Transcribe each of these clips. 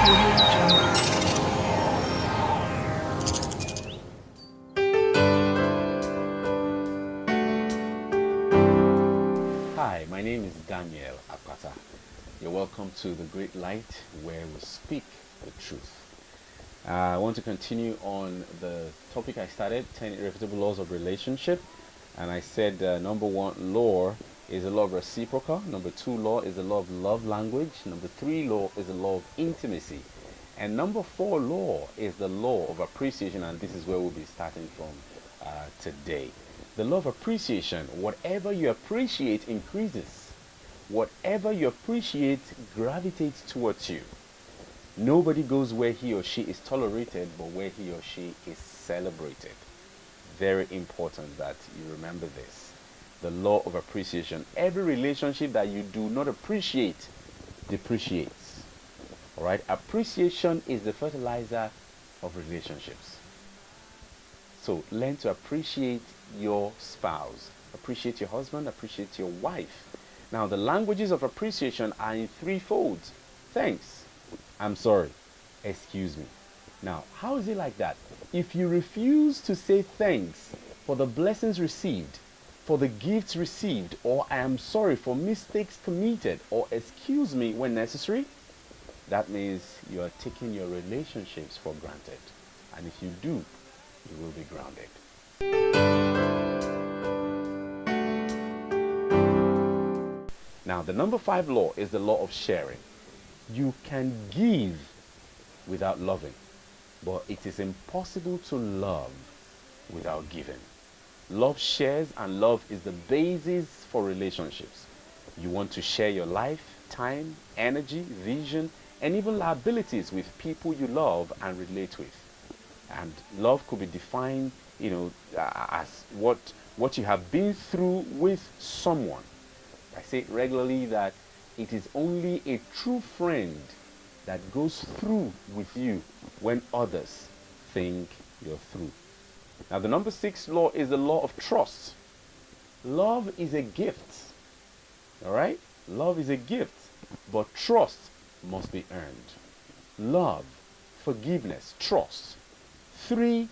Hi, my name is Daniel AKPATA. You're welcome to The Great Light, where we speak the truth. I want to continue on the topic I started, 10 irrefutable laws of relationship. And I said number one law is the law of reciprocal. Number two law is the law of love language. Number three law is the law of intimacy. And number four law is the law of appreciation. And this is where we'll be starting from today. The law of appreciation: whatever you appreciate increases. Whatever you appreciate gravitates towards you. Nobody goes where he or she is tolerated, but where he or she is celebrated. Very important that you remember this. The law of appreciation. Every relationship that you do not appreciate depreciates. All right? Appreciation is the fertilizer of relationships. So learn to appreciate your spouse. Appreciate your husband, appreciate your wife. Now, the languages of appreciation are in three folds. Thanks. I'm sorry. Excuse me. Now, how is it like that? If you refuse to say thanks for the blessings received, for the gifts received, or I am sorry for mistakes committed, or excuse me when necessary, that means you are taking your relationships for granted. And if you do, you will be grounded. Now, the number five law is the law of sharing. You can give without loving, but it is impossible to love without giving. Love shares, and love is the basis for relationships. You want to share your life, time, energy, vision, and even liabilities with people you love and relate with. And love could be defined, as what you have been through with someone. I say regularly that it is only a true friend that goes through with you when others think you're through. Now, the number six law is the law of trust. Love is a gift. All right? Love is a gift, but trust must be earned. Love, forgiveness, trust. Three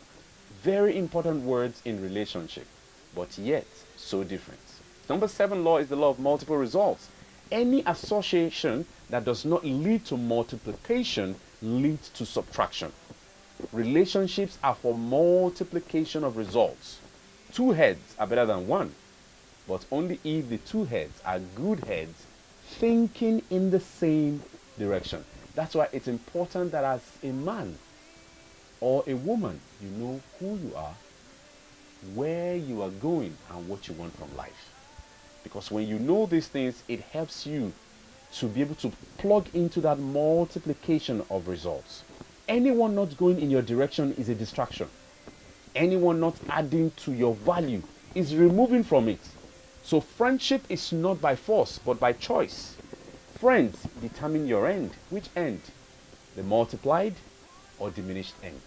very important words in relationship, but yet so different. Number seven law is the law of multiple results. Any association that does not lead to multiplication leads to subtraction. Relationships are for multiplication of results. Two heads are better than one, but only if the two heads are good heads thinking in the same direction. That's why it's important that as a man or a woman, you know who you are, where you are going, and what you want from life. Because when you know these things, it helps you to be able to plug into that multiplication of results. Anyone not going in your direction is a distraction. Anyone not adding to your value is removing from it. So friendship is not by force, but by choice. Friends determine your end. Which end? The multiplied or diminished end.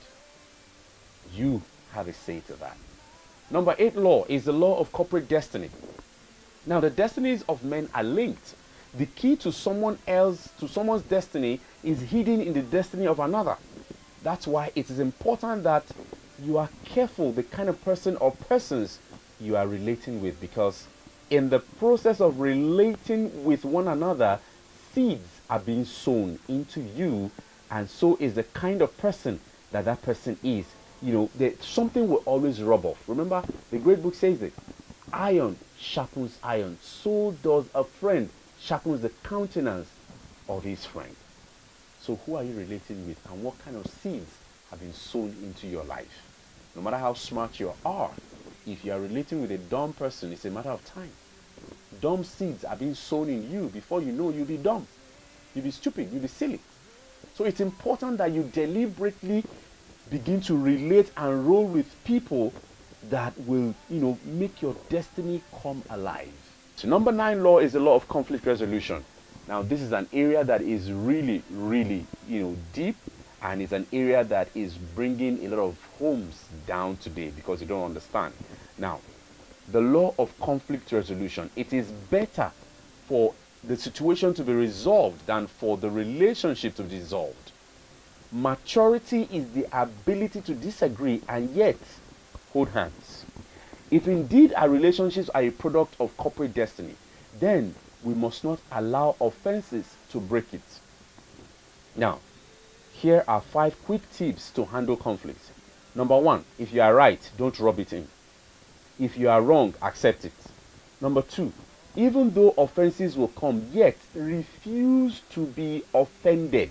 You have a say to that. Number eight law is the law of corporate destiny. Now, the destinies of men are linked. The key to someone's destiny is hidden in the destiny of another. That's why it is important that you are careful the kind of person or persons you are relating with, because in the process of relating with one another, seeds are being sown into you, and so is the kind of person that that person is. Something will always rub off. Remember, the great book says it. Iron sharpens iron. So does a friend sharpens the countenance of his friend. So who are you relating with, and what kind of seeds have been sown into your life? No matter how smart you are, if you are relating with a dumb person, it's a matter of time. Dumb seeds are being sown in you. Before you know, you'll be dumb. You'll be stupid. You'll be silly. So it's important that you deliberately begin to relate and roll with people that will, make your destiny come alive. So number 9 law is the law of conflict resolution. Now, this is an area that is really, really, deep, and it's an area that is bringing a lot of homes down today because you don't understand. Now, the law of conflict resolution, it is better for the situation to be resolved than for the relationship to be dissolved. Maturity is the ability to disagree and yet hold hands. If indeed our relationships are a product of corporate destiny, then we must not allow offenses to break it. Now, here are 5 quick tips to handle conflict. Number 1, if you are right, don't rub it in. If you are wrong, accept it. Number 2, even though offenses will come, yet refuse to be offended.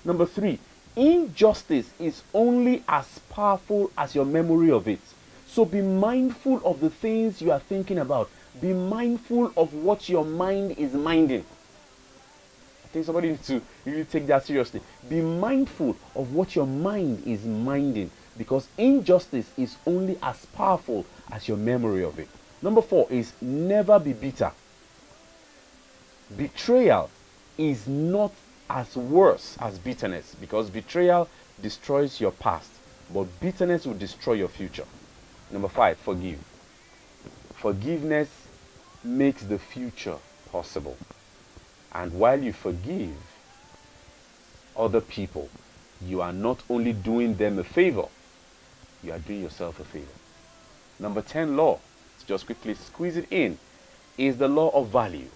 Number 3, injustice is only as powerful as your memory of it. So be mindful of the things you are thinking about. Be mindful of what your mind is minding. I think somebody needs to really take that seriously. Be mindful of what your mind is minding, because injustice is only as powerful as your memory of it. Number 4 is never be bitter. Betrayal is not as worse as bitterness, because betrayal destroys your past, but bitterness will destroy your future. Number 5, forgive. Forgiveness makes the future possible. And while you forgive other people, you are not only doing them a favor, you are doing yourself a favor. Number 10 law, let's just quickly squeeze it in, is the law of value.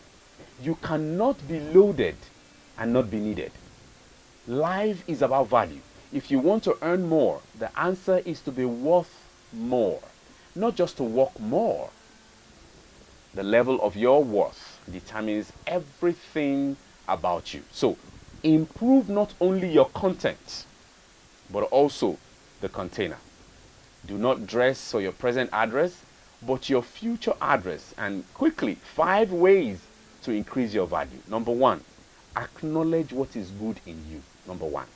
You cannot be loaded and not be needed. Life is about value. If you want to earn more, the answer is to be worth more, not just to work more. The level of your worth determines everything about you. So improve not only your content, but also the container. Do not dress for your present address, but your future address. And quickly, 5 ways to increase your value. Number 1, acknowledge what is good in you. Number 1.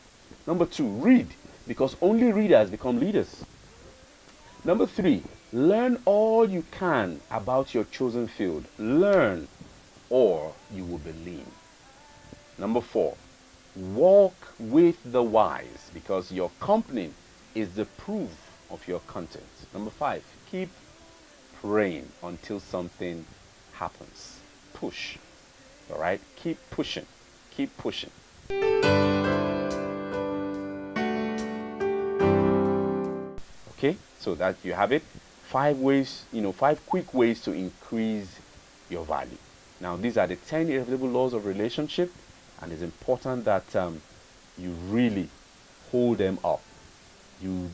Number 2, read, because only readers become leaders. Number 3, learn all you can about your chosen field. Learn or you will be lean. Number 4, walk with the wise, because your company is the proof of your content. Number 5, keep praying until something happens. Push. All right? Keep pushing. Keep pushing. Okay, so that you have it. 5 ways, 5 quick ways to increase your value. Now, these are the 10 irrefutable laws of relationship, and it's important that you really hold them up. You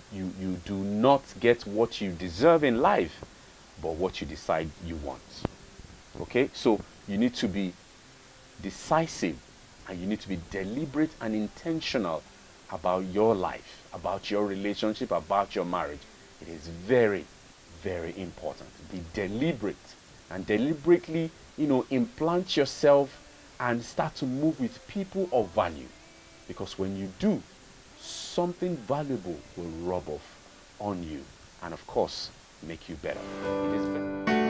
do not get what you deserve in life, but what you decide you want. Okay, so you need to be decisive, and you need to be deliberate and intentional about your life, about your relationship, about your marriage. It is very, very important. Be deliberate and deliberately, implant yourself and start to move with people of value. Because when you do, something valuable will rub off on you and, of course, make you better. It is better.